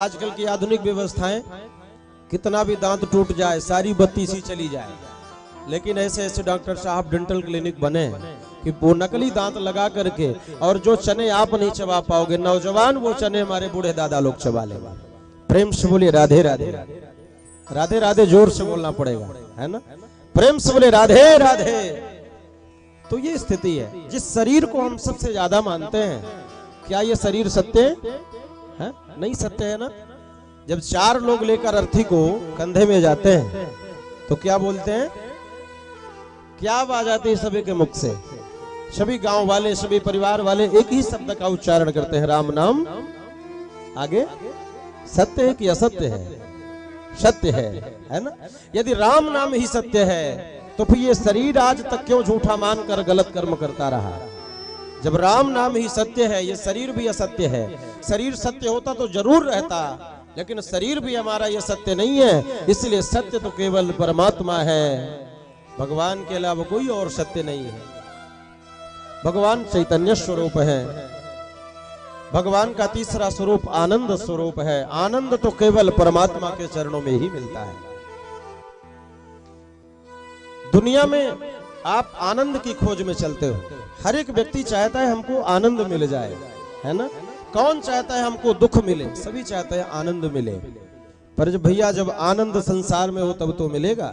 आजकल की आधुनिक व्यवस्थाएं कितना भी दांत टूट जाए, सारी बत्ती सी चली जाए, लेकिन ऐसे ऐसे डॉक्टर साहब डेंटल क्लिनिक बने कि वो नकली दांत लगा करके और जो चने आप नहीं चबा पाओगे, नौजवान वो चने हमारे बूढ़े दादा लोग चबा लेगा। प्रेम से बोलिए राधे राधे। राधे राधे जोर से बोलना पड़ेगा, है ना। प्रेम से बोले राधे राधे। तो ये स्थिति है। जिस शरीर को हम सबसे ज्यादा मानते हैं, क्या ये शरीर सत्य है? नहीं सत्य है ना। जब चार लोग लेकर अर्थी को कंधे में जाते हैं तो क्या बोलते हैं, क्या आवाज आती है सभी के मुख से? सभी गांव वाले, सभी परिवार वाले एक ही शब्द का उच्चारण करते हैं, राम नाम। आगे सत्य है कि असत्य है? सत्य है ना। यदि राम नाम ही सत्य है तो फिर ये शरीर आज तक क्यों झूठा मानकर गलत कर्म करता रहा? जब राम नाम ही सत्य है, ये शरीर भी असत्य है। शरीर सत्य होता तो जरूर रहता, लेकिन शरीर भी हमारा ये सत्य नहीं है। इसलिए सत्य तो केवल परमात्मा है, भगवान के अलावा कोई और सत्य नहीं है। भगवान चैतन्य स्वरूप है। भगवान का तीसरा स्वरूप आनंद स्वरूप है। आनंद तो केवल परमात्मा के चरणों में ही मिलता है। दुनिया में आप आनंद की खोज में चलते हो। हर एक व्यक्ति चाहता है हमको आनंद मिल जाए, है ना। कौन चाहता है हमको दुख मिले? सभी चाहते हैं आनंद मिले। पर जब भैया जब आनंद संसार में हो तब तो मिलेगा।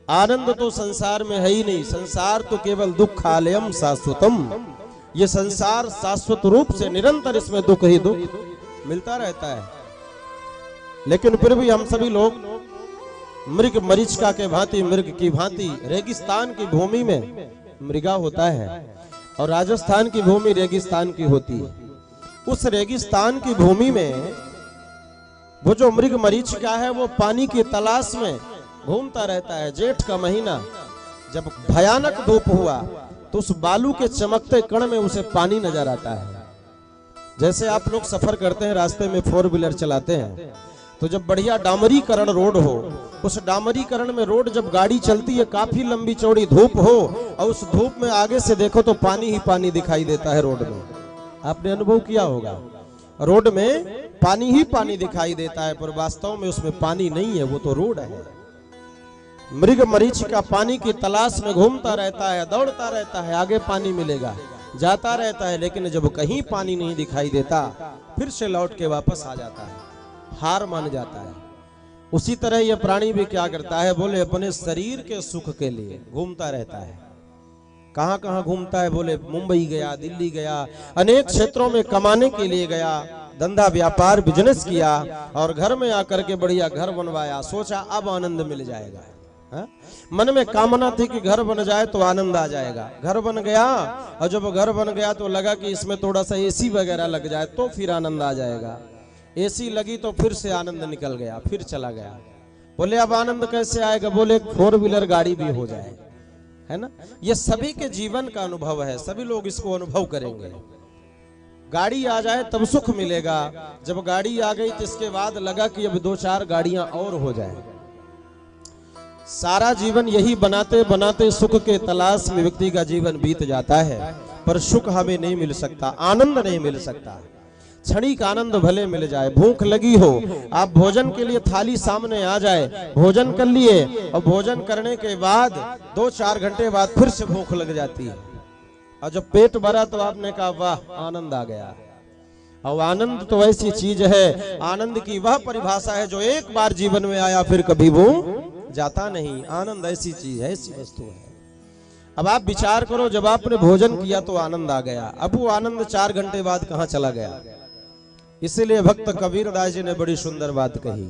आनंद तो संसार में है ही नहीं। संसार तो केवल दुखालयम शाश्वतम। ये संसार शाश्वत रूप से निरंतर इसमें दुख ही दुख मिलता रहता है। लेकिन फिर भी हम सभी लोग मृग मरीचिका के भांति, मृग की भांति, रेगिस्तान की भूमि में मृगा होता है और राजस्थान की भूमि रेगिस्तान की होती है। उस रेगिस्तान की भूमि में वो जो मृग मरीचिका है वो पानी की तलाश में घूमता रहता है। जेठ का महीना जब भयानक धूप हुआ तो उस बालू के चमकते कण में उसे पानी नजर आता है। जैसे आप लोग सफर करते हैं, रास्ते में 4 व्हीलर चलाते हैं, तो जब बढ़िया डामरीकरण रोड हो, उस डामरीकरण में रोड जब गाड़ी चलती है, काफी लंबी चौड़ी धूप हो और उस धूप में आगे से देखो तो पानी ही पानी दिखाई देता है रोड में। आपने अनुभव किया होगा, रोड में पानी ही पानी दिखाई देता है, पर वास्तव में उसमें पानी नहीं है, वो तो रोड है। मृग मरीचिका पानी की तलाश में घूमता रहता है, दौड़ता रहता है, आगे पानी मिलेगा, जाता रहता है, लेकिन जब कहीं पानी नहीं दिखाई देता फिर से लौट के वापस आ जाता है, हार मान जाता है। उसी तरह यह प्राणी भी क्या करता है, बोले अपने शरीर के सुख के लिए घूमता रहता है। कहां कहां घूमता है? बोले मुंबई गया, दिल्ली गया, अनेक क्षेत्रों में कमाने के लिए गया, धंधा व्यापार बिजनेस किया और घर में आकर के बढ़िया घर बनवाया। सोचा अब आनंद मिल जाएगा। हा? मन में कामना थी कि घर बन जाए तो आनंद आ जाएगा। घर बन गया और जब घर बन गया तो लगा कि इसमें थोड़ा सा एसी वगैरह लग जाए तो फिर आनंद आ जाएगा। एसी लगी तो फिर से आनंद निकल गया, फिर चला गया। बोले अब आनंद कैसे आएगा? बोले 4 व्हीलर गाड़ी भी हो जाए, है ना। ये सभी के जीवन का अनुभव है, सभी लोग इसको अनुभव करेंगे। गाड़ी आ जाए तब सुख मिलेगा। जब गाड़ी आ गई तो इसके बाद लगा कि अब 2-4 गाड़ियां और हो जाए। सारा जीवन यही बनाते बनाते सुख के तलाश में व्यक्ति का जीवन बीत जाता है, पर सुख हमें नहीं मिल सकता, आनंद नहीं मिल सकता। क्षणिक आनंद भले मिल जाए। भूख लगी हो, आप भोजन के लिए थाली सामने आ जाए, भोजन कर लिए और भोजन करने के बाद 2-4 घंटे बाद फिर से भूख लग जाती है और जब पेट भरा तो आपने कहा वाह आनंद आ गया। और आनंद तो ऐसी चीज है, आनंद की वह परिभाषा है जो एक बार जीवन में आया फिर कभी वो जाता नहीं। आनंद ऐसी चीज है, ऐसी वस्तु है। अब आप विचार करो, जब आपने भोजन किया तो आनंद आ गया, अब वो आनंद 4 घंटे बाद कहां चला गया? इसीलिए भक्त कबीरदास जी ने बड़ी सुंदर बात कही।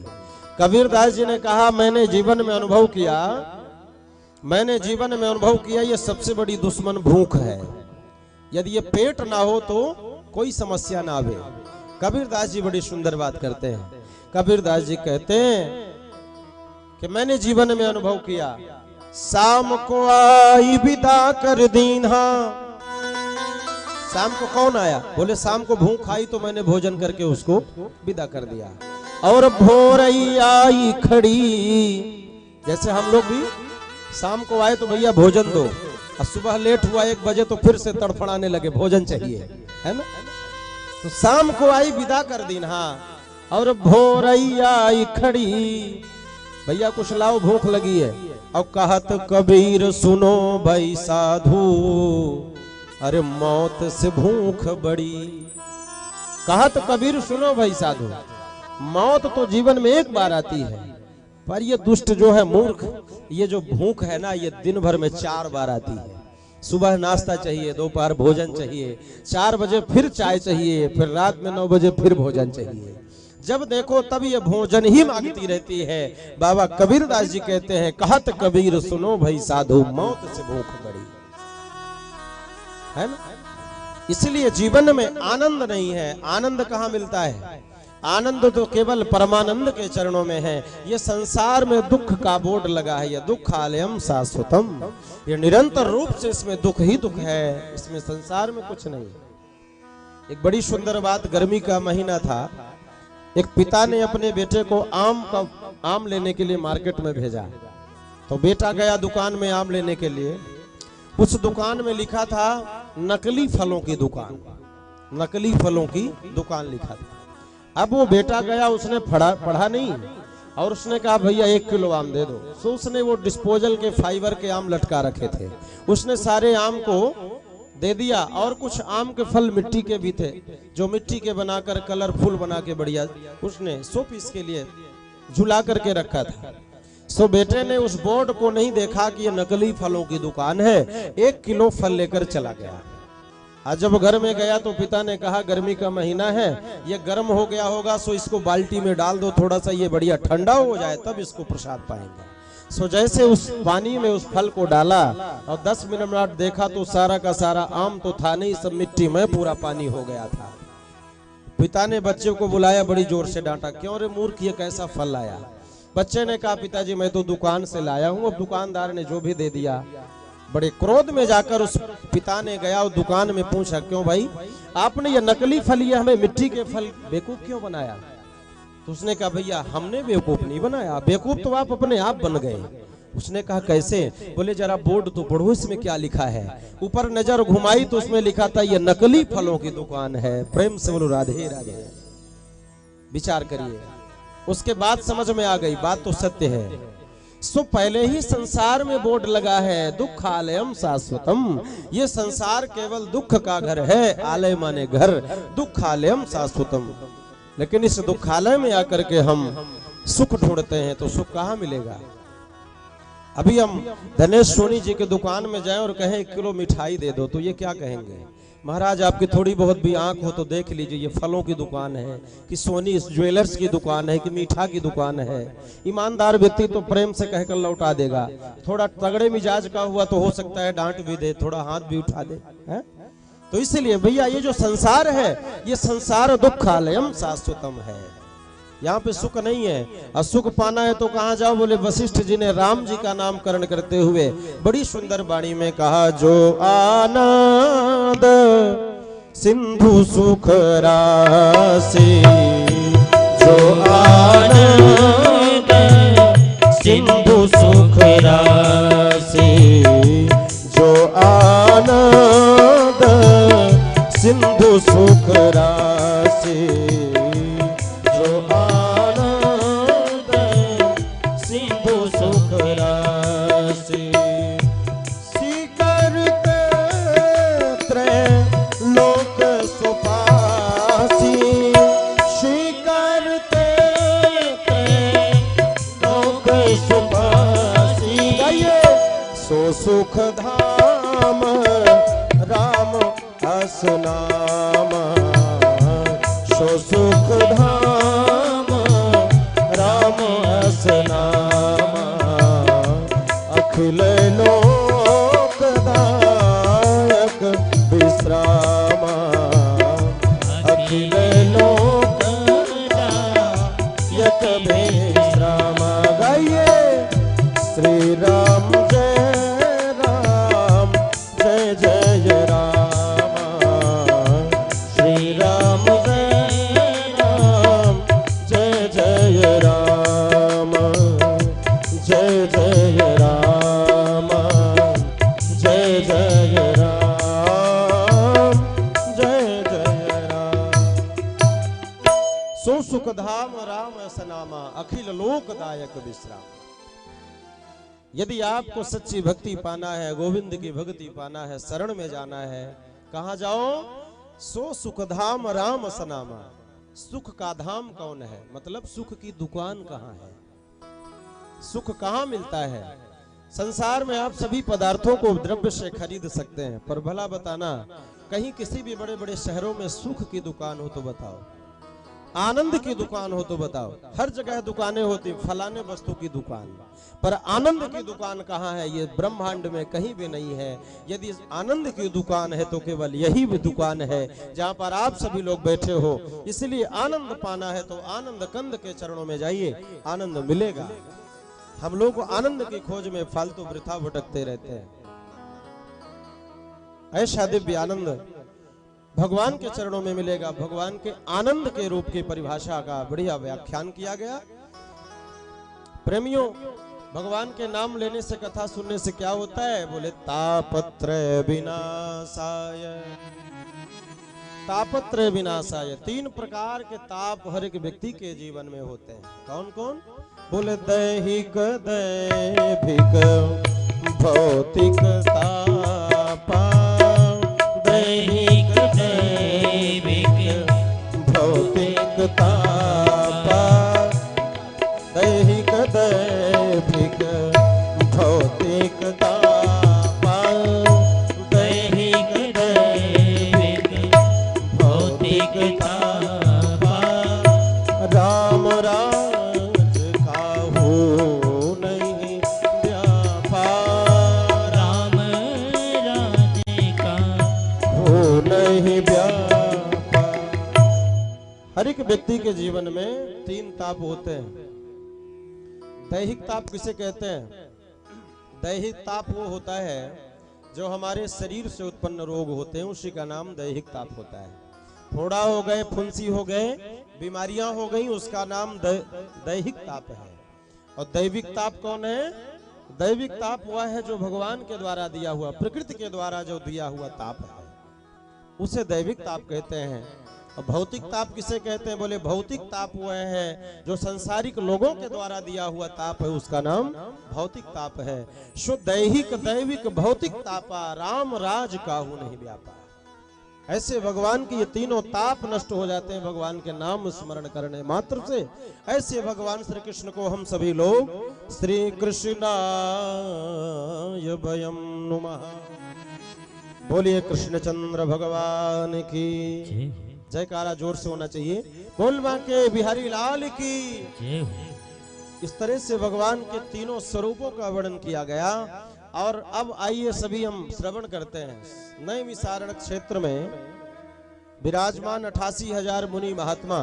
कबीरदास जी ने कहा मैंने जीवन में अनुभव किया, मैंने जीवन में अनुभव किया ये सबसे बड़ी दुश्मन भूख है। यदि ये पेट ना हो तो कोई समस्या ना आवे। कबीरदास जी बड़ी सुंदर बात करते हैं। कबीरदास जी कहते हैं कि मैंने जीवन में अनुभव किया, शाम को आई विदा कर दीन्हा। शाम को कौन आया? बोले शाम को भूख आई तो मैंने भोजन करके उसको विदा कर दिया। और भोर आई खड़ी, जैसे हम लोग भी शाम को आए तो भैया भोजन दो, और सुबह लेट हुआ 1 बजे तो फिर से तड़फड़ाने लगे भोजन चाहिए, है ना। तो शाम को आई विदा कर दीन्हा। और भोरैया आई खड़ी, भैया कुछ लाओ भूख लगी है। और कहत कबीर सुनो भाई साधु, अरे मौत से भूख बड़ी। कहत कबीर सुनो भाई साधु, मौत तो जीवन में एक बार आती है, पर ये दुष्ट जो है मूर्ख, ये जो भूख है ना, ये दिन भर में 4 बार आती है। सुबह नाश्ता चाहिए, दोपहर भोजन चाहिए, 4 बजे फिर चाय चाहिए, फिर रात में 9 बजे फिर भोजन चाहिए। जब देखो तब ये भोजन ही मांगती रहती है। बाबा कबीरदास जी कहते हैं, कहत कबीर सुनो भाई साधु, मौत से भूख बड़ी, है ना। इसलिए जीवन में आनंद नहीं है। आनंद कहाँ मिलता है? आनंद तो केवल परमानंद के चरणों में है। ये संसार में दुख का बोर्ड लगा है, ये दुखालयम शाश्वतम, ये निरंतर रूप से इसमें दुख ही दुख है, इसमें संसार में कुछ नहीं। एक बड़ी सुंदर बात, गर्मी का महीना था, एक पिता ने अपने बेटे को आम लेने के लिए मार्केट में भेजा। तो बेटा गया दुकान में आम लेने के लिए। उस दुकान में लिखा था नकली फलों की दुकान, नकली फलों की दुकान लिखा था। अब वो बेटा गया, उसने पढ़ा नहीं, और उसने कहा भैया 1 किलो आम दे दो। तो उसने वो डिस्पोजल के फाइबर के आम लटका रखे थे, उसने सारे आम को दे दिया। और कुछ आम के फल मिट्टी के भी थे, जो मिट्टी के बनाकर कलरफुल बना के बढ़िया उसने शो पीस के लिए झुला करके रखा था। सो बेटे ने उस बोर्ड को नहीं देखा कि ये नकली फलों की दुकान है, 1 किलो फल लेकर चला गया। आज जब घर में गया तो पिता ने कहा गर्मी का महीना है, ये गर्म हो गया होगा, सो इसको बाल्टी में डाल दो, थोड़ा सा ये बढ़िया ठंडा हो जाए तब इसको प्रसाद पाएंगे। सो जैसे उस पानी में उस फल को डाला और 10 मिनट देखा तो सारा का सारा आम तो था नहीं, सब मिट्टी में पूरा पानी हो गया था। पिता ने बच्चे को बुलाया, बड़ी जोर से डांटा, क्यों रे मूर्ख, ये कैसा फल लाया? बच्चे ने कहा पिताजी मैं तो दुकान से लाया हूँ। अब दुकानदार ने जो भी दे दिया। बड़े क्रोध में जाकर उस पिता ने गया और दुकान में पूछा, क्यों भाई आपने ये नकली फल, ये हमें मिट्टी के फल बेवकूफ क्यों बनाया? तो उसने कहा भैया हमने बेवकूफ नहीं बनाया, बेवकूफ तो आप अपने आप बन गए। उसने कहा कैसे? बोले जरा बोर्ड तो पढ़ो, इसमें क्या लिखा है। ऊपर नजर घुमाई तो उसमें लिखा था ये नकली फलों की दुकान है। प्रेम से बोलो राधे राधे। विचार करिए, उसके बाद समझ में आ गई बात तो सत्य है। सो पहले ही संसार में बोर्ड लगा है दुखालयम शाश्वतम, ये संसार केवल दुख का घर है। आलय माने घर, दुखालयम शाश्वतम। लेकिन इस दुखालय में आकर के हम सुख ढूंढते हैं, तो सुख कहाँ मिलेगा? अभी हम धनेश सोनी जी के दुकान में जाएं और कहें 1 किलो मिठाई दे दो, तो ये क्या कहेंगे? महाराज आपकी थोड़ी बहुत भी आंख हो तो देख लीजिए, ये फलों की दुकान है कि सोनी ज्वेलर्स की दुकान है कि मीठा की दुकान है। ईमानदार व्यक्ति तो प्रेम से कहकर लौटा देगा। थोड़ा तगड़े मिजाज का हुआ तो हो सकता है डांट भी दे, थोड़ा हाथ भी उठा दे, है? तो इसलिए भैया ये जो संसार है, ये संसार दुखालयम शाश्वतम है। यहाँ पे सुख नहीं है। और सुख पाना है तो कहाँ जाओ? बोले वशिष्ठ जी ने राम जी का नामकरण करते हुए बड़ी सुंदर वाणी में कहा, जो आनंद सिंधु सुख राशि, जो आनंद सिंधु सुख राशि, जो आनंद सिंधु सुख राशि, सुख धाम राम हस नाम, सो सुख धाम राम हस नाम, अखिल लोक दायक विश्राम, अखिल लोक दायक विश्राम। गाइए श्री राम सुख धाम राम असनामा, अखिल लोकदायक विश्राम। यदि आपको सच्ची भक्ति पाना है, गोविंद की भक्ति पाना है, शरण में जाना है, कहाँ जाओ? सो सुख धाम राम असनामा। सुख का धाम कौन है? मतलब सुख की दुकान कहाँ है? सुख कहाँ मिलता है? संसार में आप सभी पदार्थों को द्रव्य से खरीद सकते हैं, पर भला बताना कहीं किसी भी बड़े बड़े शहरों में सुख की दुकान हो तो बताओ, आनंद की दुकान हो तो बताओ। हर जगह दुकानें होती, फलाने वस्तु की दुकान, पर आनंद की दुकान कहाँ है? ये ब्रह्मांड में कहीं भी नहीं है। यदि आनंद की दुकान है तो केवल यही भी दुकान है जहाँ पर आप सभी लोग बैठे हो। इसलिए आनंद पाना है तो आनंद कंद के चरणों में जाइए, आनंद मिलेगा। हम लोग आनंद की खोज में फालतू वृथा भटकते रहते हैं। ऐसा दिव्य आनंद भगवान के चरणों में मिलेगा। भगवान के आनंद के रूप की परिभाषा का बढ़िया व्याख्यान किया गया। प्रेमियों, भगवान के नाम लेने से, कथा सुनने से क्या होता है? बोले तापत्रय विनाशाय। तापत्रय विनाशाय, 3 प्रकार के ताप हर एक व्यक्ति के जीवन में होते हैं। कौन कौन? बोले दैहिक दैविक भौतिक तापा, दैहिक दैविक भौतिक तापा, दैहिक दैविक भौतिक तापा, दैहिक दैविक भौतिक तापा। राम राज काहू नहीं व्यापार, राम राज काहू नहीं व्यापार। हर एक व्यक्ति के जीवन में 3 ताप होते हैं। दैहिक ताप किसे कहते हैं? दैहिक ताप वो होता है जो हमारे शरीर से उत्पन्न रोग होते हैं, उसी का नाम दैहिक ताप होता है। फोड़ा हो गए, फुंसी हो गए, बीमारियां हो गई, उसका नाम दैहिक ताप है। और दैविक ताप कौन है? दैविक ताप वह है जो भगवान के द्वारा दिया हुआ, प्रकृति के द्वारा जो दिया हुआ ताप है, उसे दैविक ताप कहते हैं। और भौतिक ताप किसे कहते हैं? बोले भौतिक ताप वह है जो संसारिक लोगों के द्वारा दिया हुआ ताप है, उसका नाम भौतिक ताप है। सो दैहिक दैविक भौतिक तापा, राम राज काहू नहीं व्यापा। ऐसे भगवान के ये तीनों ताप नष्ट हो जाते हैं भगवान के नाम स्मरण करने मात्र से। ऐसे भगवान श्री कृष्ण को हम सभी लोग श्री कृष्णाय वयं नुमः। बोलिए कृष्णचंद्र भगवान की जयकारा जोर से होना चाहिए। बोल बांके बिहारी लाल की। इस तरह से भगवान के तीनों स्वरूपों का वर्णन किया गया। और अब आइए सभी हम श्रवण करते हैं। नैमिषारण्य क्षेत्र में विराजमान 88,000 मुनि महात्मा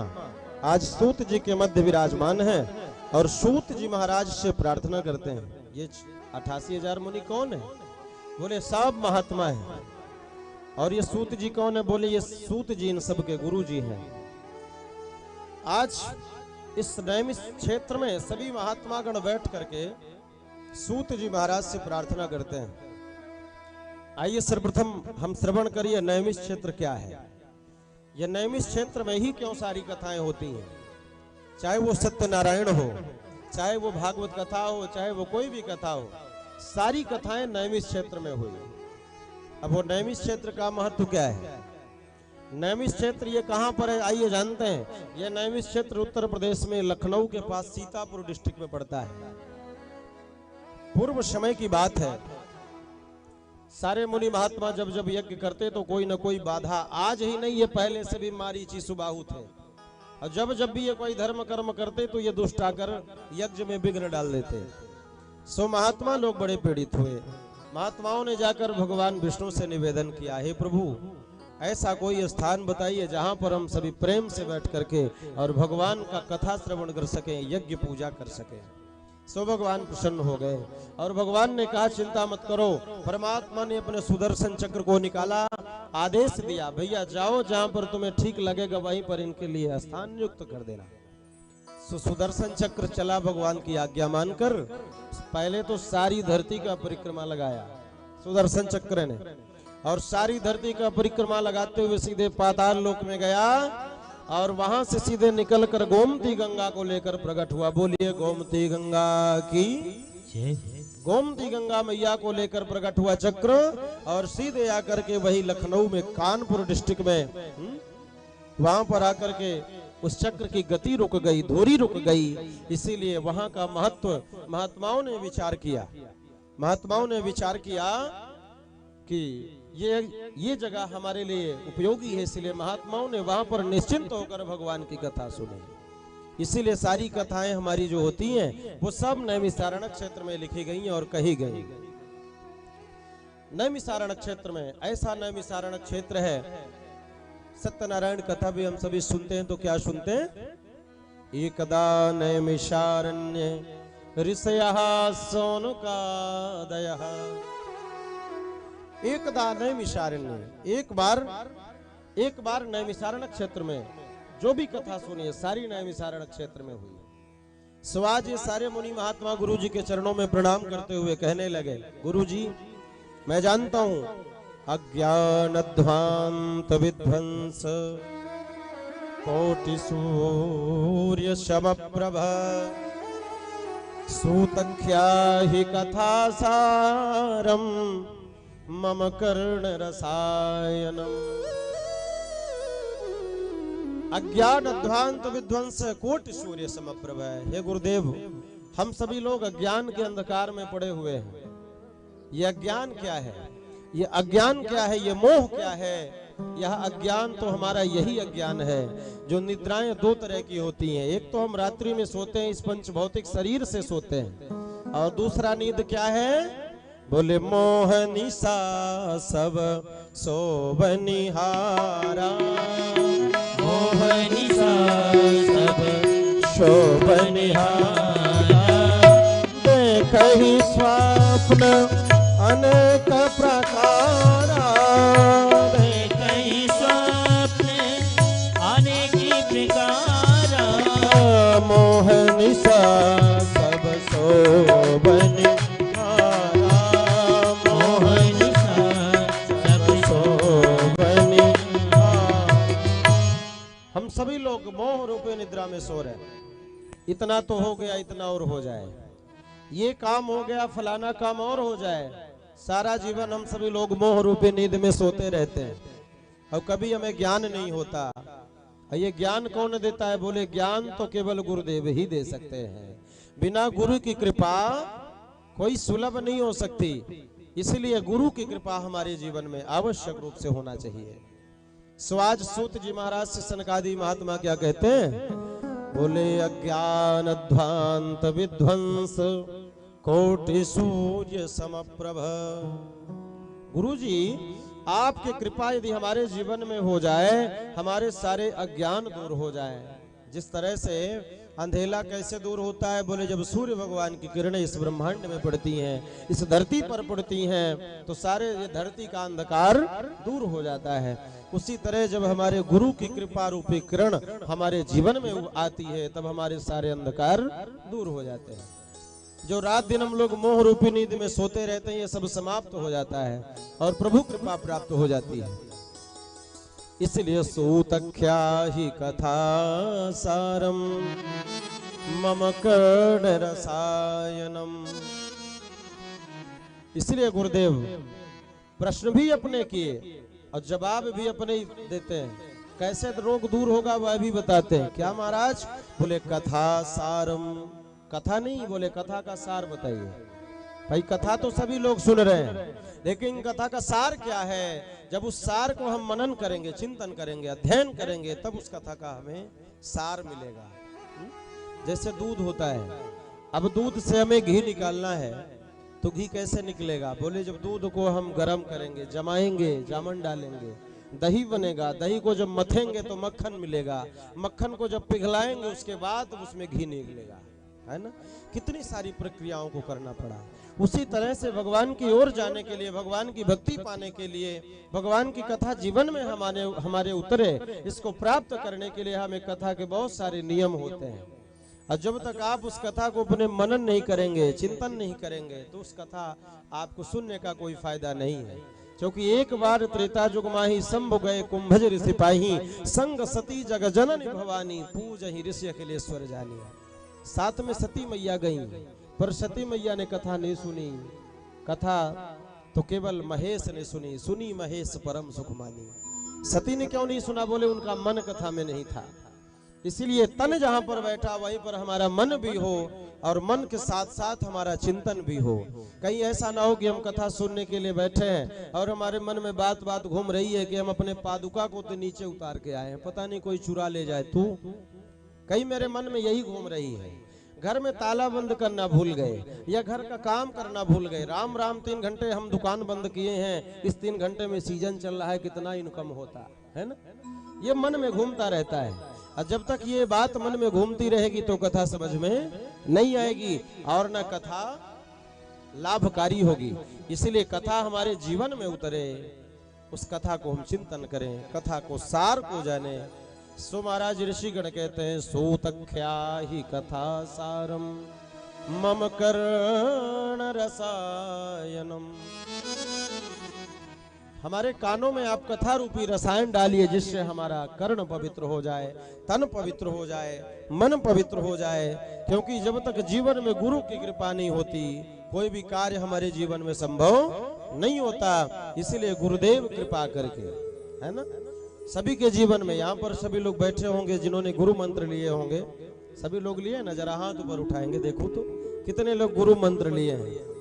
आज सूत जी के मध्य विराजमान हैं और सूत जी महाराज से प्रार्थना करते हैं। ये 88,000 मुनि कौन है? बोले सब महात्मा है। और ये सूत जी कौन है? बोले ये सूत जी इन सब के गुरु जी हैं। आज इस नैमिष क्षेत्र में सभी महात्मा गण बैठ करके सूत जी महाराज से प्रार्थना करते हैं। आइए सर्वप्रथम हम श्रवण करिए नैमिष क्षेत्र क्या है। यह नैमिष क्षेत्र में ही क्यों सारी कथाएं होती हैं, चाहे वो सत्यनारायण हो, चाहे वो भागवत कथा हो, चाहे वो कोई भी कथा हो, सारी कथाएं नैमिष क्षेत्र में हुई। अब वो नैमिष क्षेत्र का महत्व क्या है? नैमिष क्षेत्र ये कहां पर है आइए जानते हैं। यह नैमिष क्षेत्र उत्तर प्रदेश में लखनऊ के पास सीतापुर डिस्ट्रिक्ट में पड़ता है। पूर्व समय की बात है। सारे मुनि महात्मा जब जब यज्ञ करते तो कोई न कोई बाधा, आज ही नहीं ये पहले से भी मारीची सुबाहु थे, और जब जब भी ये कोई धर्म कर्म करते तो ये दुष्ट आकर यज्ञ में विघ्न डाल देते। सो महात्मा लोग बड़े पीड़ित हुए। महात्माओं ने जाकर भगवान विष्णु से निवेदन किया, हे प्रभु ऐसा कोई स्थान बताइए जहां पर हम सभी प्रेम से बैठ करके और भगवान का कथा श्रवण कर सकें, यज्ञ पूजा कर सकें। सो भगवान प्रसन्न हो गए और भगवान ने कहा चिंता मत करो। परमात्मा ने अपने सुदर्शन चक्र को निकाला, आदेश दिया भैया जाओ जहां पर तुम्हें ठीक लगेगा वहीं पर इनके लिए स्थान नियुक्त कर देना। सो सुदर्शन चक्र चला भगवान की आज्ञा मानकर। पहले तो सारी धरती का परिक्रमा लगाया सुदर्शन चक्र ने, और सारी धरती का परिक्रमा लगाते हुए सीधे पाताल लोक में गया और वहां से सीधे निकलकर गोमती गंगा को लेकर प्रकट हुआ। बोलिए गोमती गंगा की। गोमती गंगा मैया को लेकर प्रकट हुआ चक्र, और सीधे आकर के वही लखनऊ में कानपुर डिस्ट्रिक्ट में वहां पर आकर के उस चक्र की गति रुक गई, धुरी रुक गई। इसीलिए वहां का महत्व महात्माओं ने विचार किया। महात्माओं ने विचार किया कि ये जगह हमारे लिए उपयोगी है, इसलिए महात्माओं ने वहां पर निश्चिंत होकर भगवान की कथा सुनी। इसीलिए सारी कथाएं हमारी जो होती हैं वो सब नैमिषारण्य क्षेत्र में लिखी गई और कही गई। नैमिषारण्य क्षेत्र में ऐसा नैमिषारण्य क्षेत्र है, सत्यनारायण कथा भी हम सभी सुनते हैं, तो क्या सुनते हैं? एकदा नैमिषारण्य ऋषयः सौनकादयः। एकदा नैमिषारण्य, एक बार नैमिषारण्य क्षेत्र में जो भी कथा सुनी है सारी नैमिषारण्य क्षेत्र में हुई। स्वाज ये सारे मुनि महात्मा गुरु जी के चरणों में प्रणाम करते हुए कहने लगे, गुरु जी मैं जानता हूं अज्ञानध्वांत विध्वंस कोटि सूर्य समप्रभ सूतख्या हि कथा सारम मम कर्ण रसायनम। अज्ञान अध्वांत विध्वंस कोटि सूर्य समप्रभ। हे गुरुदेव, हम सभी लोग अज्ञान के अंधकार में पड़े हुए हैं। ये अज्ञान क्या है? ये अज्ञान क्या है? ये मोह क्या है? यह अज्ञान तो हमारा यही अज्ञान है। जो निद्राएं दो तरह की होती हैं, एक तो हम रात्रि में सोते हैं, इस पंच भौतिक शरीर से सोते हैं, और दूसरा नींद क्या है? बोले मोह निशा सब सोबनिहारा, मोह निशा सब शोभनिहारा। देखहि स्वप्न अनेक प्रकारा, देखहि स्वप्न अनेक प्रकारा। मोह निशा सब शोभनिहारा, मोह निशा सब शोभनिहारा। हम सभी लोग मोह रूपी निद्रा में सो रहे हैं। इतना तो हो गया, इतना और हो जाए, ये काम हो गया, फलाना काम और हो जाए। सारा जीवन हम सभी लोग मोह रूपी नींद में सोते रहते हैं और कभी हमें ज्ञान नहीं होता। ये ज्ञान कौन देता है? बोले ज्ञान तो केवल गुरुदेव ही दे सकते हैं। बिना गुरु की कृपा कोई सुलभ नहीं हो सकती। इसलिए गुरु की कृपा हमारे जीवन में आवश्यक रूप से होना चाहिए। स्वाज सूत जी महाराज से सनकादि महात्मा क्या कहते हैं? बोले अज्ञान अध्वांत विध्वंस कोटि सूर्य समप्रभ। गुरु जी आपकी कृपा यदि हमारे जीवन में हो जाए, हमारे सारे अज्ञान दूर हो जाए। जिस तरह से अंधेला कैसे दूर होता है? बोले जब सूर्य भगवान की किरणें इस ब्रह्मांड में पड़ती हैं, इस धरती पर पड़ती हैं, तो सारे ये धरती का अंधकार दूर हो जाता है। उसी तरह जब हमारे गुरु की कृपा रूपी किरण हमारे जीवन में आती है, तब हमारे सारे अंधकार दूर हो जाते हैं। जो रात दिन हम लोग मोह रूपी नींद में सोते रहते हैं, ये सब समाप्त हो जाता है और प्रभु कृपा प्राप्त हो जाती है। इसलिए सूतख्या ही कथा सारम मम कर्ण रसायनम। इसलिए गुरुदेव प्रश्न भी अपने किए और जवाब भी अपने ही देते हैं। कैसे रोग दूर होगा वह भी बताते हैं। क्या महाराज? बोले कथा सारम। कथा नहीं, बोले कथा का सार बताइए। भाई कथा तो सभी लोग सुन रहे हैं, लेकिन कथा का सार क्या है? जब उस सार को हम मनन करेंगे, चिंतन करेंगे, अध्ययन करेंगे, तब उस कथा का हमें सार मिलेगा। जैसे दूध होता है, अब दूध से हमें घी निकालना है, तो घी कैसे निकलेगा? बोले जब दूध को हम गर्म करेंगे, जमाएंगे, जामन डालेंगे, दही बनेगा। दही को जब मथेंगे तो मक्खन मिलेगा। मक्खन को जब पिघलाएंगे उसके बाद उसमें घी निकलेगा, है ना? कितनी सारी प्रक्रियाओं को करना पड़ा। उसी तरह से भगवान की ओर जाने के लिए, भगवान की भक्ति पाने के लिए, भगवान की कथा जीवन में हमारे उतरे, इसको प्राप्त करने के लिए हमें कथा के बहुत सारे नियम होते हैं। और जब तक आप उस कथा को अपने मनन नहीं करेंगे, चिंतन नहीं करेंगे, तो उस कथा आपको सुनने का कोई फायदा नहीं है। क्योंकि एक बार त्रेता जुग माही शंभु गए कुंभज सिपाही, संग सती जग जननी भवानी, पूज ही ऋषि अखिलेश्वर जानी। साथ में सती मैया गई, पर सती मैया ने कथा नहीं सुनी। कथा तो केवल महेश ने सुनी, सुनी महेश परम सुख मानी। सती ने क्यों नहीं सुना? बोले उनका मन कथा में नहीं था। इसीलिए तन जहां पर बैठा वहीं पर हमारा मन भी हो, और मन के साथ साथ हमारा चिंतन भी हो। कहीं ऐसा ना हो कि हम कथा सुनने के लिए बैठे हैं और हमारे मन में बात बात घूम रही है कि हम अपने पादुका को तो नीचे उतार के आए हैं, पता नहीं कोई चुरा ले जाए। तू कहीं मेरे मन में यही घूम रही है। घर में ताला बंद करना भूल गए, या घर का काम करना भूल गए। राम राम 3 घंटे हम दुकान बंद किए हैं, इस 3 घंटे में सीजन चल रहा है, कितना इनकम होता है ना। ये मन में घूमता रहता है, और जब तक ये बात मन में घूमती रहेगी तो कथा समझ में नहीं आएगी और न कथा लाभकारी होगी। इसीलिए कथा हमारे जीवन में उतरे, उस कथा को हम चिंतन करें, कथा को सार को जाने। सो महाराज ऋषिगण कहते हैं, सूतख्या ही कथा सारम मम कर्ण रसायनम। हमारे कानों में आप कथा रूपी रसायन डालिए, जिससे हमारा कर्ण पवित्र हो जाए, तन पवित्र हो जाए, मन पवित्र हो जाए। क्योंकि जब तक जीवन में गुरु की कृपा नहीं होती, कोई भी कार्य हमारे जीवन में संभव नहीं होता। इसलिए गुरुदेव कृपा करके, है ना, सभी के जीवन में, यहाँ पर सभी लोग बैठे होंगे जिन्होंने गुरु मंत्र लिए होंगे, सभी लोग लिए ना, जरा हाथ ऊपर उठाएंगे, देखो तो कितने लोग गुरु मंत्र लिए हैं।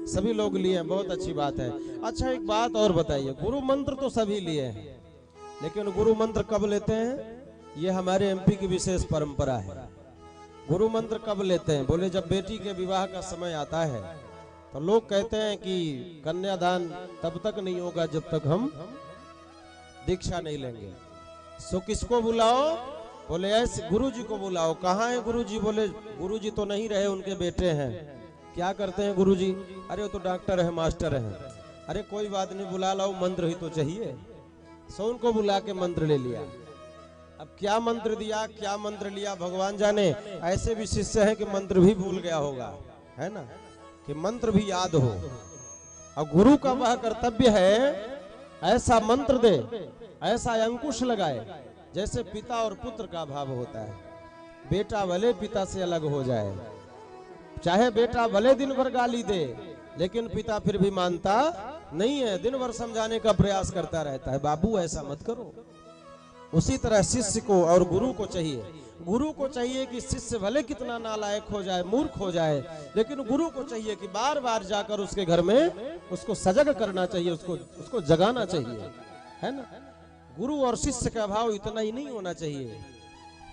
सभी लोग लिए हैं, बहुत अच्छी बात है। अच्छा एक बात और बताइए, गुरु मंत्र तो सभी लिए हैं, लेकिन गुरु मंत्र कब लेते हैं? ये हमारे एमपी की विशेष परंपरा है। गुरु मंत्र कब लेते हैं? बोले जब बेटी के विवाह का समय आता है तो लोग कहते हैं कि कन्यादान तब तक नहीं होगा जब तक हम दीक्षा नहीं लेंगे। सो किसको बुलाओ? बोले ऐसे गुरुजी को बुलाओ। कहाँ है गुरुजी? बोले गुरुजी तो नहीं रहे, उनके बेटे हैं। क्या करते हैं गुरुजी? अरे वो तो डॉक्टर है, मास्टर है। अरे कोई बात नहीं, बुला लाओ, मंत्र ही तो चाहिए। सो उनको बुला के मंत्र ले लिया। अब क्या मंत्र दिया, क्या मंत्र लिया भगवान जाने। ऐसे भी शिष्य हैं कि मंत्र भी भूल गया होगा, है ना, कि मंत्र भी याद हो। और गुरु का वह कर्तव्य है ऐसा मंत्र दे, ऐसा अंकुश लगाए, जैसे पिता और पुत्र का भाव होता है। बेटा भले पिता से अलग हो जाए, चाहे बेटा भले दिन भर गाली दे, लेकिन पिता फिर भी मानता नहीं है, दिन भर समझाने का प्रयास करता रहता है, बाबू ऐसा मत करो। उसी तरह शिष्य को और गुरु को चाहिए, गुरु को चाहिए कि शिष्य भले कितना नालायक हो जाए, मूर्ख हो जाए, लेकिन गुरु को चाहिए कि बार बार जाकर उसके घर में उसको सजग करना चाहिए, उसको जगाना चाहिए, है ना। गुरु और शिष्य का भाव इतना ही नहीं होना चाहिए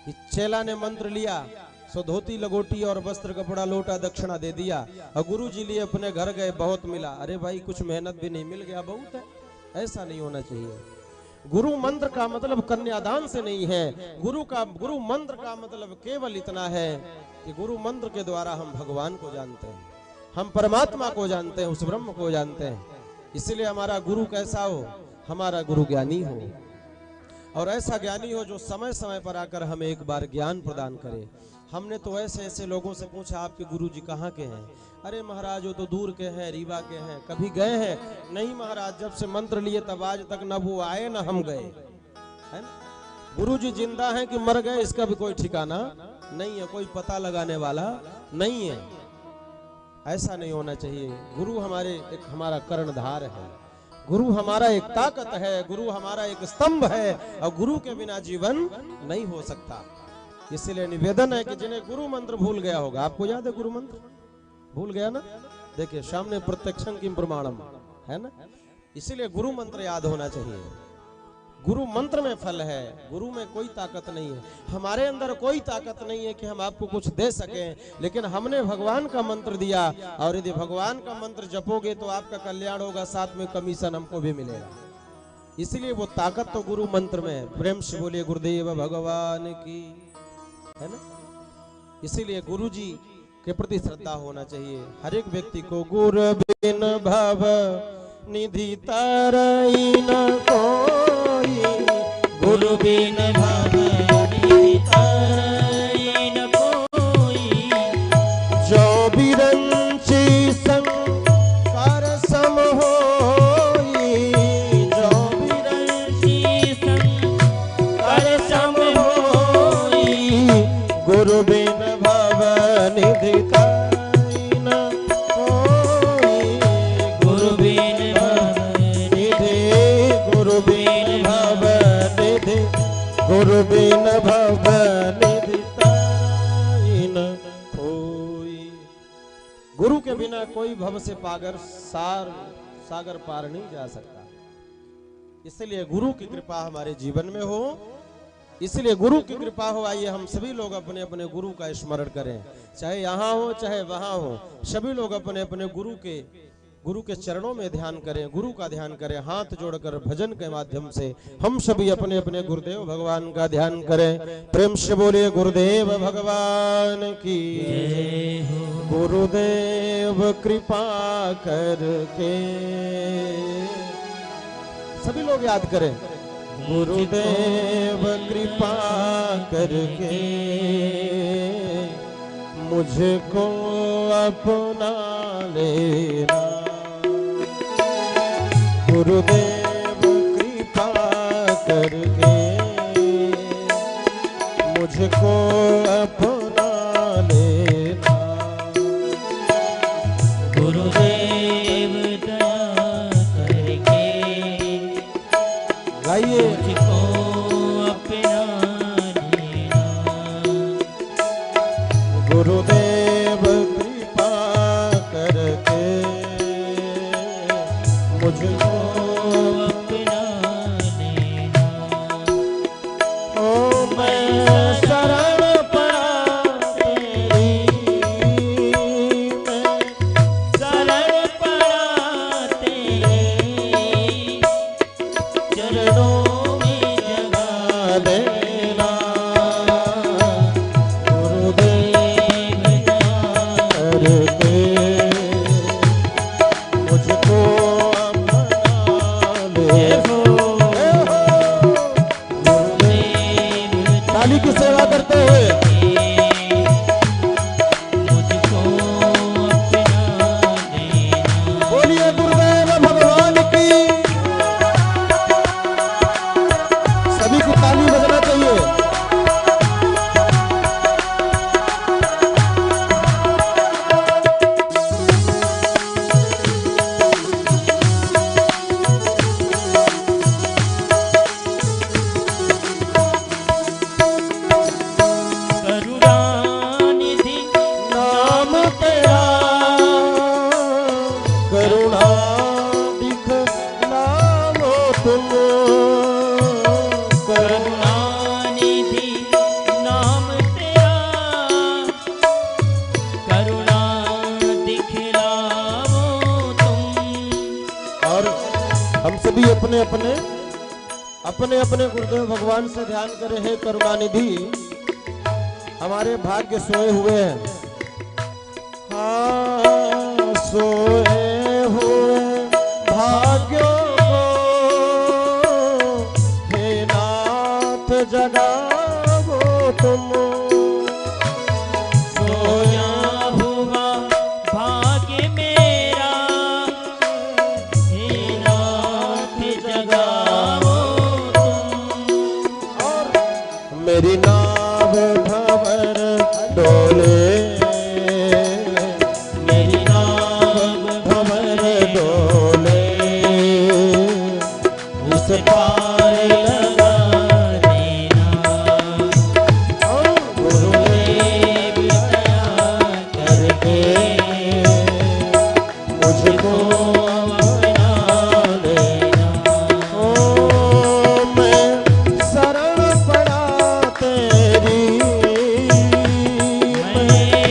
कि चेला ने मंत्र लिया, सो धोती लगोटी और वस्त्र कपड़ा लोटा दक्षिणा दे दिया, और गुरु जी लिए अपने घर गए, बहुत मिला। अरे भाई कुछ मेहनत भी नहीं, मिल गया बहुत है, ऐसा नहीं होना चाहिए। गुरु मंत्र का मतलब कन्यादान से नहीं है। गुरु मंत्र का मतलब केवल इतना है कि गुरु मंत्र के द्वारा हम भगवान को जानते हैं, हम परमात्मा को जानते हैं, उस ब्रह्म को जानते हैं। इसलिए हमारा गुरु कैसा हो? हमारा गुरु ज्ञानी हो, और ऐसा ज्ञानी हो जो समय समय पर आकर हमें एक बार ज्ञान प्रदान करे। हमने तो ऐसे ऐसे लोगों से पूछा, आपके गुरुजी कहाँ के हैं? अरे महाराज वो तो दूर के हैं, रीवा के हैं। कभी गए हैं? नहीं महाराज, जब से मंत्र लिए तब आज तक न वो आए न हम गए, है ना। गुरुजी जिंदा हैं कि मर गए इसका भी कोई ठिकाना नहीं है, कोई पता लगाने वाला नहीं है। ऐसा नहीं होना चाहिए। गुरु हमारा कर्णधार है, गुरु हमारा एक ताकत है, गुरु हमारा एक स्तंभ है, और गुरु के बिना जीवन नहीं हो सकता। इसलिए निवेदन है कि जिन्हें गुरु मंत्र भूल गया होगा, आपको याद है गुरु मंत्र? भूल गया ना? देखिए सामने प्रत्यक्षं किम प्रमाणम, है ना। इसीलिए गुरु मंत्र याद होना चाहिए। गुरु मंत्र में फल है, गुरु में कोई ताकत नहीं है। हमारे अंदर कोई ताकत नहीं है कि हम आपको कुछ दे सकें, लेकिन हमने भगवान का मंत्र दिया, और यदि भगवान का मंत्र जपोगे तो आपका कल्याण होगा, साथ में कमीशन हमको भी मिलेगा। इसलिए वो ताकत तो गुरु मंत्र में है। प्रेम से बोलिए गुरुदेव भगवान की, है ना। इसीलिए गुरु जी के प्रति श्रद्धा होना चाहिए हर एक व्यक्ति को। गुरु बिन भव निधि तरई न कोई, गुरु बिन भव निधि तरई न कोई, जो बिरंची संकर सम होई, निधि ताई न कोई। गुरु बिन भव निधि, गुरु बिन भव निधि, गुरु बिन भव निधि ताई न कोई। गुरु के बिना कोई भव से सागर पार नहीं जा सकता। इसलिए गुरु की कृपा हमारे जीवन में हो, इसलिए गुरु की कृपा हो। आइए हम सभी लोग अपने अपने गुरु का स्मरण करें, चाहे यहाँ हो चाहे वहाँ हो। सभी लोग अपने अपने गुरु के चरणों में ध्यान करें, गुरु का ध्यान करें। हाथ जोड़कर भजन के माध्यम से हम सभी अपने अपने गुरुदेव भगवान का ध्यान करें। प्रेम से बोलिए गुरुदेव भगवान की। गुरुदेव कृपा करके, सभी लोग याद करें। गुरुदेव कृपा करके मुझको अपना लेना। गुरुदेव कृपा करके मुझको अपना लेना। गुरुदेव दया करके, गाइए, मुझको अपना लेना। गुरुदेव कृपा करके मुझको अपना लेना। ओ मैं शरण पड़ा तेरी, मैं शरण पड़ा तेरी, चरणों में जगा देना। गुरुदेव करके मुझको ताली की सेवा करते हुए मुझको अपना लेना। बोलिए गुरुदेव भगवान की। सभी को ताली बजना चाहिए। हम सभी अपने अपने गुरुदेव भगवान से ध्यान करें। हे करुणानिधि, हमारे भाग्य सोए हुए हैं। हाँ, सोए हुए भाग्यों को हे नाथ जगावो तुम। सोया हुआ भाग्य मेरा, हे नाथ जगावो तुम। और मेरी नाव भंवर डोले, मेरी नाव भंवर डोले, इस पार लगा देना। गुरुदेव दया करके मुझको अपना लेना। ओ मैं शरण पड़ा तेरी, मैं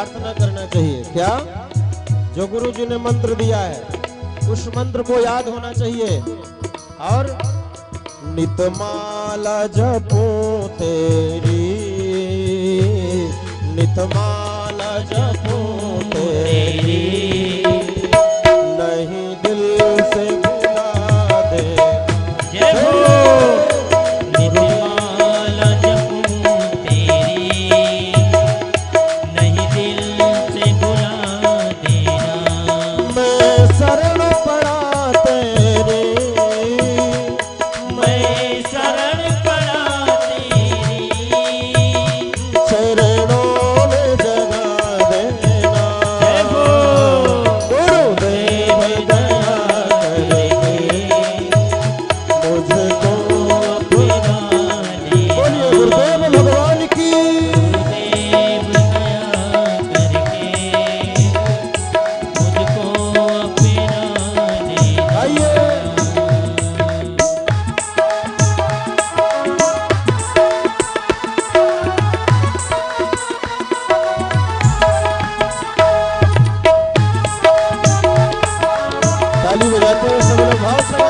प्रार्थना करना चाहिए। क्या? जो गुरु जी ने मंत्र दिया है उस मंत्र को याद होना चाहिए। और नितमाला जपूं तेरी, नितमाला जपूं तेरी, नहीं दिल से भुला दे। जय हो। नितमाला जपूं तेरी, नहीं दिल से भुला देना। मैं शरण पड़ा तेरे, मैं शरण पड़ा तेरी, चरणों में जगा देना। जय हो। गुरुदेव दया करके मुझको अपना ले। बोलिए गुरुदेव भगवान की। देव दया करके मुझको अपना ले। आइए ताली बजाते हैं सब लोग भाव से।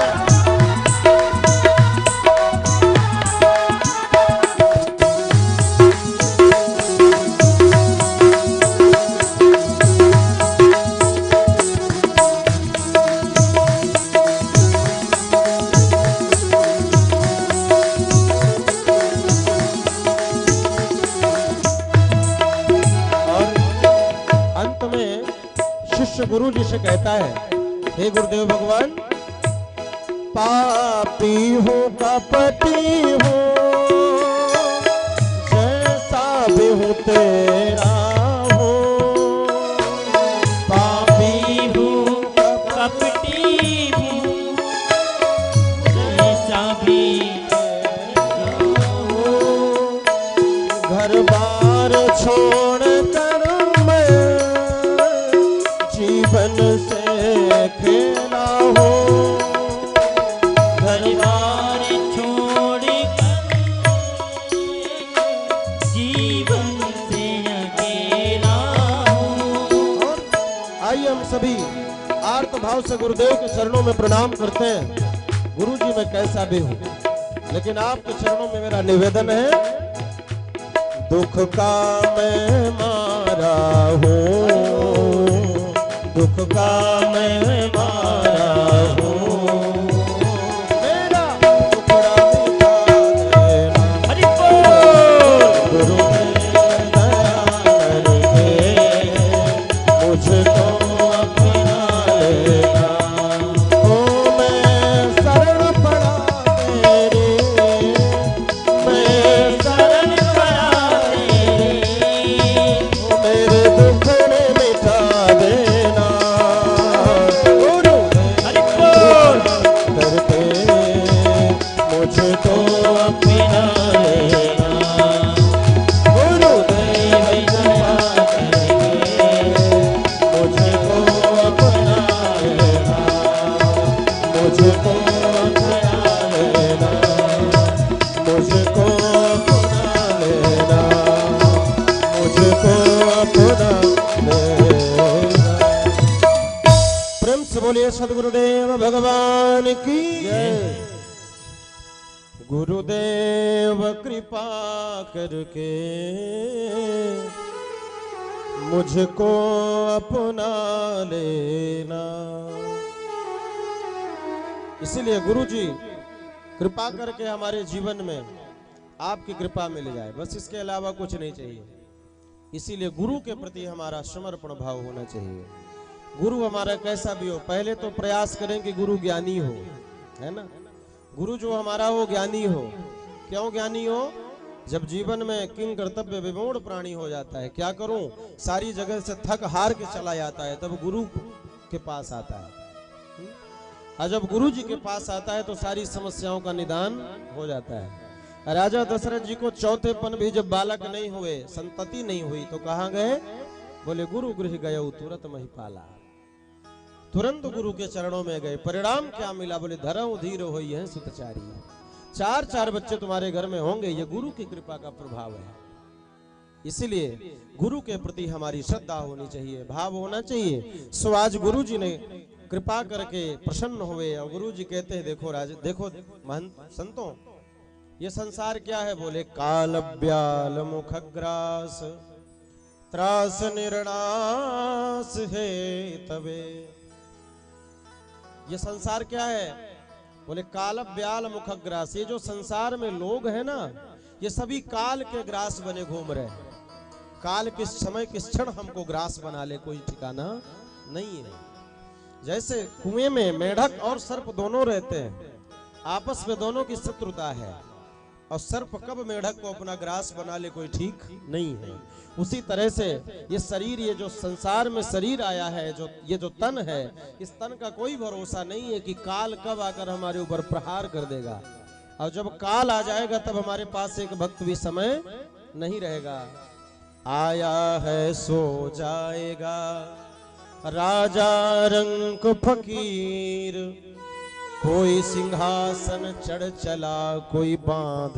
और अंत में शिष्य गुरु जी से कहता है, हे गुरुदेव भगवान, पापी हूँ कपटी हूँ, जैसा भी हूँ तेरा हूँ। पापी हूँ कपटी हूँ, जैसा भी हूँ, घर बार छोड़ कर मैं जीवन से खेला हूँ। परिवार छोड़ कर जीवन से अकेला हूँ। और आइए हम सभी आर्त भाव से गुरुदेव के चरणों में प्रणाम करते हैं। गुरु जी मैं कैसा भी हूँ, लेकिन आपके चरणों में मेरा निवेदन है, दुख का मैं मारा हूँ, दुख का मैं मारा हूँ, मेरा टुकड़ा मिटा देना। हरि बोल। गुरुदेव दया करके मुझको अपना लेना। ओ मैं शरण पड़ा तेरी, मैं शरण पड़ा तेरी, ओ मेरे दुख ने मिटा देना। गुरुदेव हरि बोल। करके मुझको अपना लेना। गुरुदेव कृपा करके मुझको अपना लेना, मुझको अपना लेना, मुझको अपना लेना, मुझको अपना लेना। प्रेम से बोलिए सदगुरुदेव भगवान की जय। गुरुदेव कृपा करके मुझको अपना लेना। इसीलिए गुरु जी कृपा करके हमारे जीवन में आपकी कृपा मिल जाए, बस इसके अलावा कुछ नहीं चाहिए। इसीलिए गुरु के प्रति हमारा समर्पण भाव होना चाहिए। गुरु हमारा कैसा भी हो, पहले तो प्रयास करें कि गुरु ज्ञानी हो, है ना। गुरु जो हमारा हो ज्ञानी हो। क्यों ज्ञानी हो? जब जीवन में किंग कर्तव्य विमूढ़ प्राणी हो जाता है, क्या करूं, सारी जगह से थक हार के चला जाता है, तब गुरु के पास आता है। और जब गुरु जी के पास आता है तो सारी समस्याओं का निदान हो जाता है। राजा दशरथ जी को चौथेपन भी जब बालक नहीं हुए, संतति नहीं हुई, तो कहां गए? बोले गुरु गृह गए तुरंत महिपाला। तुरंत गुरु के चरणों में गए। परिणाम क्या मिला? बोले धरम धीर होई है सुतचारी। चार चार बच्चे तुम्हारे घर में होंगे, ये गुरु की कृपा का प्रभाव है। इसीलिए गुरु के प्रति हमारी श्रद्धा होनी चाहिए, भाव होना चाहिए। सो आज गुरु जी ने कृपा करके प्रसन्न हुए और गुरु जी कहते हैं देखो देखो महंत संतों, ये संसार क्या है? बोले काल ब्याल मुखग्रास त्रास निर्णास है तबे। ये संसार क्या है? बोले काल ब्याल मुखग्रास। ये जो संसार में लोग हैं ना, ये सभी काल के ग्रास बने घूम रहे हैं। काल किस समय किस क्षण हमको ग्रास बना ले कोई ठिकाना नहीं है। जैसे कुएं में मेढक और सर्प दोनों रहते हैं, आपस में दोनों की शत्रुता है, और सर्प कब मेढक को अपना ग्रास बना ले कोई ठीक नहीं है। उसी तरह से ये शरीर, ये जो संसार में शरीर आया है, जो ये जो तन है, इस तन का कोई भरोसा नहीं है कि काल कब आकर हमारे ऊपर प्रहार कर देगा। और जब काल आ जाएगा तब हमारे पास एक भक्त भी समय नहीं रहेगा। आया है सो जाएगा राजा रंक फकीर, कोई सिंहासन चढ़ चला कोई बांध